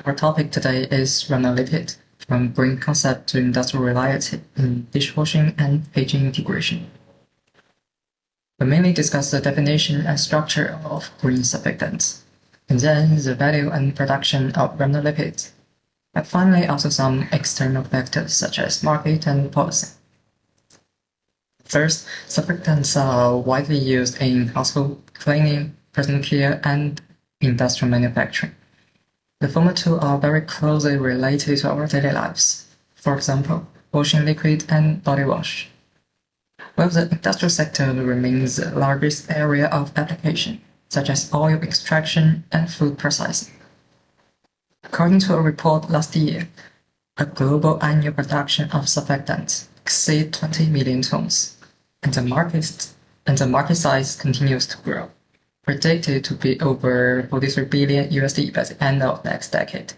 Our topic today is rhamnolipid, from green concept to industrial reality in dishwashing and aging integration. We mainly discuss the definition and structure of green surfactants, and then the value and production of rhamnolipids, and finally also some external factors such as market and policy. First, surfactants are widely used in household cleaning, personal care, and industrial manufacturing. The former two are very closely related to our daily lives. For example, washing liquid and body wash. While the industrial sector remains the largest area of application, such as oil extraction and food processing. According to a report last year, a global annual production of surfactants exceeds 20 million tons, and the market size continues to grow, predicted to be over $43 billion by the end of next decade.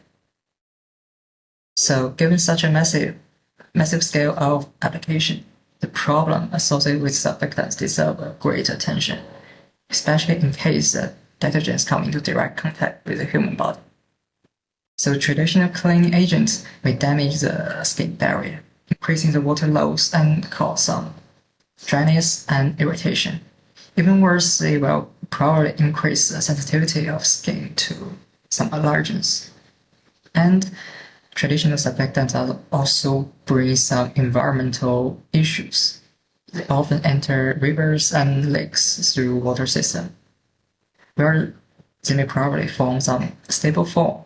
So, given such a massive scale of application, the problem associated with surfactants deserve great attention, especially in case detergents come into direct contact with the human body. So traditional cleaning agents may damage the skin barrier, increasing the water loss and cause some dryness and irritation. Even worse, they will probably increase the sensitivity of skin to some allergens. And traditional surfactants also bring some environmental issues. They often enter rivers and lakes through water system, where they may probably form some stable form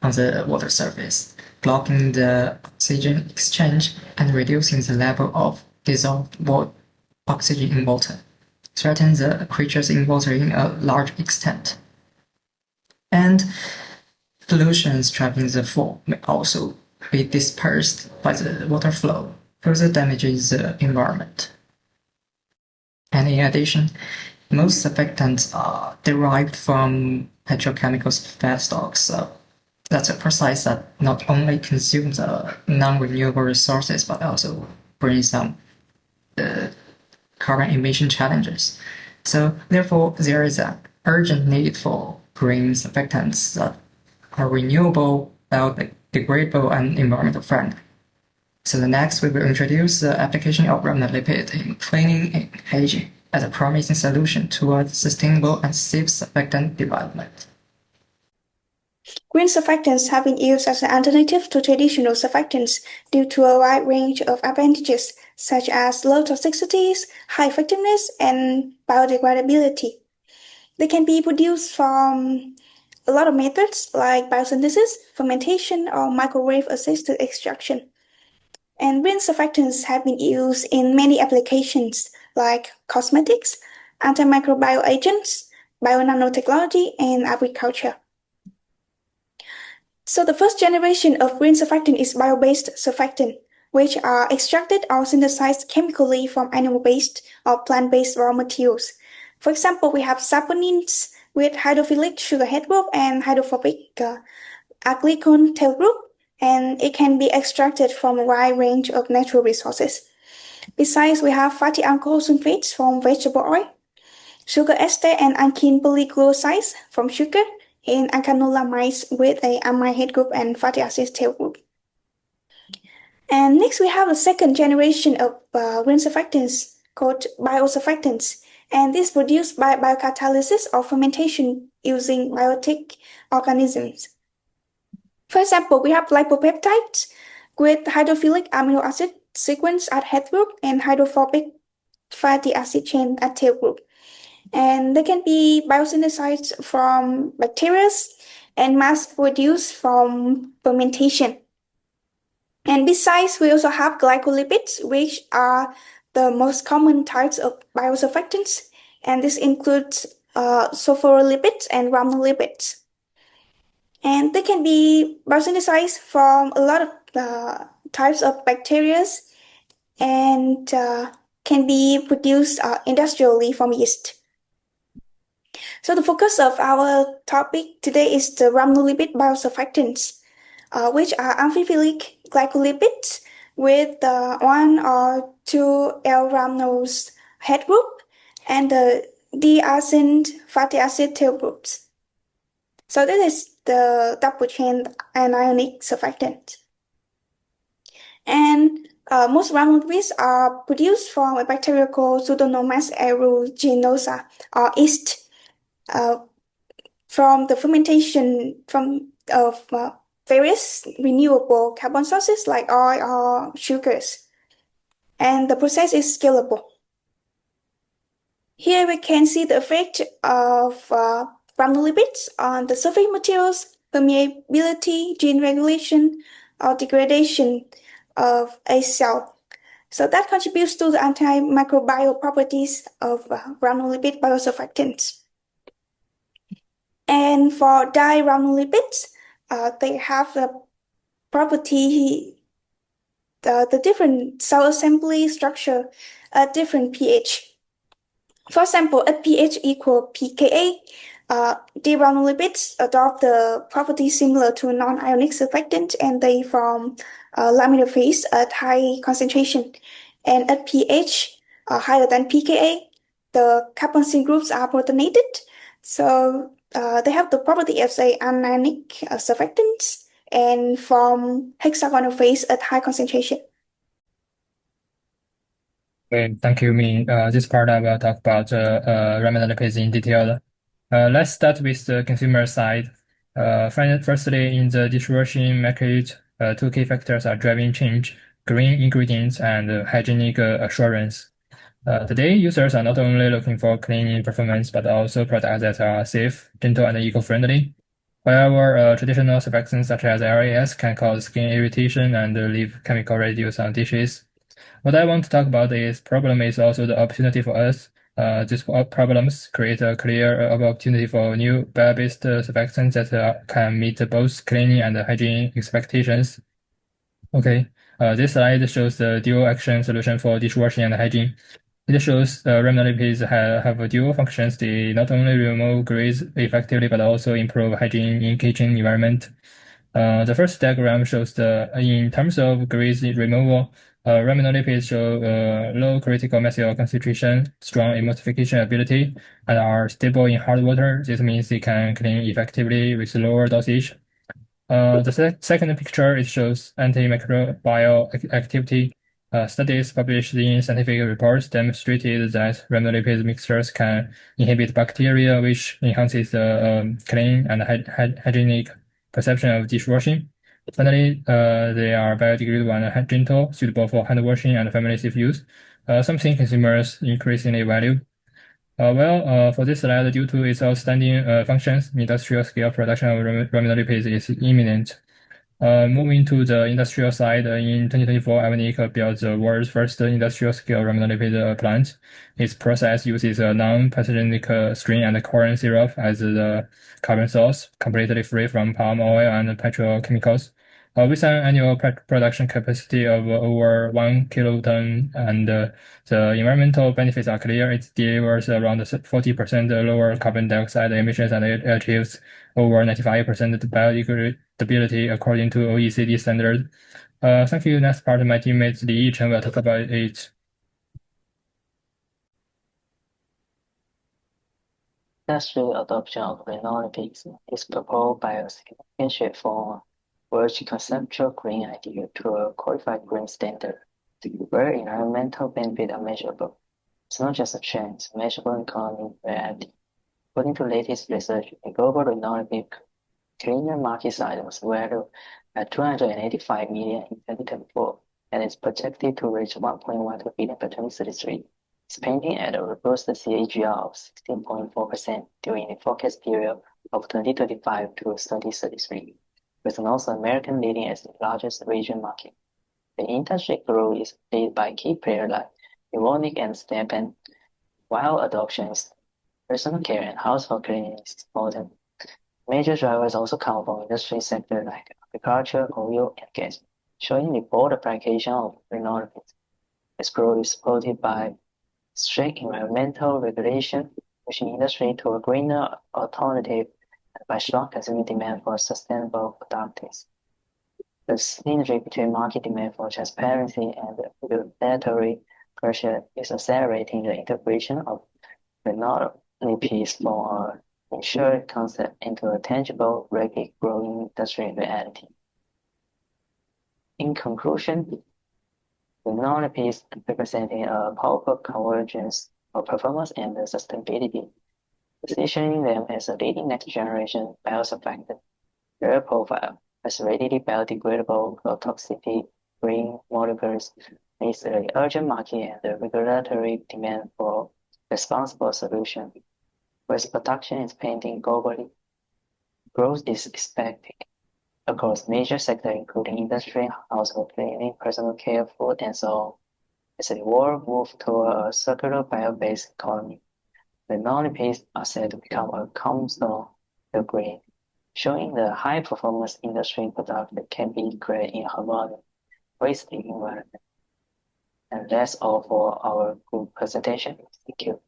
on the water surface, blocking the oxygen exchange and reducing the level of dissolved oxygen in water, threatening the creatures in water in a large extent. And pollutions trapped in the fall may also be dispersed by the water flow, further damaging the environment. And in addition, most surfactants are derived from petrochemical feedstocks. So that's a process that not only consumes non-renewable resources but also brings some carbon emission challenges. So therefore, there is an urgent need for green surfactants that are renewable, biodegradable, and environmental friendly. So next, we will introduce the application of rhamnolipid in cleaning and aging as a promising solution towards sustainable and safe surfactant development. Green surfactants have been used as an alternative to traditional surfactants due to a wide range of advantages, such as low toxicities, high effectiveness, and biodegradability. They can be produced from a lot of methods like biosynthesis, fermentation, or microwave-assisted extraction. And green surfactants have been used in many applications like cosmetics, antimicrobial agents, bio-nanotechnology, and agriculture. So the first generation of green surfactant is bio-based surfactant, which are extracted or synthesized chemically from animal-based or plant-based raw materials. For example, we have saponins with hydrophilic sugar head group and hydrophobic aglycone tail group, and it can be extracted from a wide range of natural resources. Besides, we have fatty alcohol sulfates from vegetable oil, sugar ester and alkene polyglucosides from sugar, and acanolamides with a amide head group and fatty acids tail group. And next we have a second generation of green surfactants called biosurfactants, and this is produced by biocatalysis or fermentation using biotic organisms. For example, we have lipopeptides with hydrophilic amino acid sequence at head group and hydrophobic fatty acid chain at tail group. And they can be biosynthesized from bacteria and mass-produced from fermentation. And besides, we also have glycolipids, which are the most common types of biosurfactants, and this includes sulforolipids and rhamnolipids. And they can be biosynthesized from a lot of types of bacteria and can be produced industrially from yeast. So the focus of our topic today is the rhamnolipid biosurfactants, which are amphiphilic glycolipids with 1 or 2 L-rhamnose head group and the D-acined fatty acid tail groups. So this is the double-chain anionic surfactant. And most rhamnolipids are produced from a bacteria called Pseudomonas aeruginosa, or yeast, from the fermentation of various renewable carbon sources like oil or sugars. And the process is scalable. Here we can see the effect of rhamnolipids on the surface materials, permeability, gene regulation, or degradation of a cell. So that contributes to the antimicrobial properties of rhamnolipid biosurfactants. And for dirhamnolipids, they have the property, the different cell assembly structure at different pH. For example, at pH equal pKa, dirhamnolipids adopt the property similar to non-ionic surfactant, and they form laminar phase at high concentration. And at pH higher than pKa, the carbon groups are protonated, so they have the property as a anionic surfactants and form hexagonal phase at high concentration. Okay, thank you, Min. This part I will talk about rhamnolipids in detail. Let's start with the consumer side. Firstly, in the dishwashing market, two key factors are driving change: green ingredients and hygienic assurance. Today, users are not only looking for cleaning performance, but also products that are safe, gentle, and eco-friendly. However, traditional surfactants such as RAS can cause skin irritation and leave chemical residues on dishes. What I want to talk about is problem is also the opportunity for us. These problems create a clear opportunity for new bio-based surfactants that can meet both cleaning and hygiene expectations. Okay, this slide shows the dual action solution for dishwashing and hygiene. It shows rhamnolipids have dual functions. They not only remove grease effectively, but also improve hygiene in kitchen environment. The first diagram shows in terms of grease removal, rhamnolipids show low critical mass concentration, strong emulsification ability, and are stable in hard water. This means they can clean effectively with lower dosage. The second picture, it shows antimicrobial activity. Studies published in scientific reports demonstrated that rhamnolipid mixtures can inhibit bacteria, which enhances the clean and hygienic perception of dishwashing. Finally, they are biodegradable and gentle, suitable for hand washing and family safe use, something consumers increasingly value. For this slide, due to its outstanding functions, industrial scale production of rhamnolipids is imminent. Moving to the industrial side, in 2024, Evonik built the world's first industrial-scale rhamnolipid plant. Its process uses a non-pathogenic strain and corn syrup as the carbon source, completely free from palm oil and petrochemicals. With an annual production capacity of over 1 kiloton, and the environmental benefits are clear. It delivers around 40% lower carbon dioxide emissions and it achieves over 95% biodegradability according to OECD standard. Thank you. Next part, my teammate Li Yichen will talk about it. Industrial adoption of rhamnolipids is proposed by a significant shift from virgin conceptual green idea to a qualified green standard, where environmental benefits are measurable. It's not just a trend, it's a measurable economic reality. According to latest research, the global rhamnolipid cleaner market size was valued at 285 million in 2024, and is projected to reach 1.12 billion by 2033. Expanding at a robust CAGR of 16.4% during the forecast period of 2025 to 2033, with North America leading as the largest region market. The industry growth is led by key players like Evonik and Stepan, while adoption is personal care and household cleaning is important. Major drivers also come from industry sectors like agriculture, oil, and gas, showing the broad application of rhamnolipids. This growth is supported by strict environmental regulation, pushing industry to a greener alternative, and by strong consumer demand for sustainable products. The synergy between market demand for transparency and regulatory pressure is accelerating the integration of rhamnolipids for ensure concept into a tangible, rapid growing industry reality. In conclusion, the knowledge is representing a powerful convergence of performance and sustainability, positioning them as a leading next-generation biosurfactant. Their profile as readily biodegradable, low-toxicity green molecules meets the urgent market and the regulatory demand for responsible solutions. With production expanding globally, growth is expected across major sectors including industry, household cleaning, personal care, food, and so on. As the world moves toward a circular bio-based economy, the non-lipids are said to become a cornerstone of green, showing the high-performance industry product that can be created in harmony with the environment. And that's all for our group presentation. Thank you.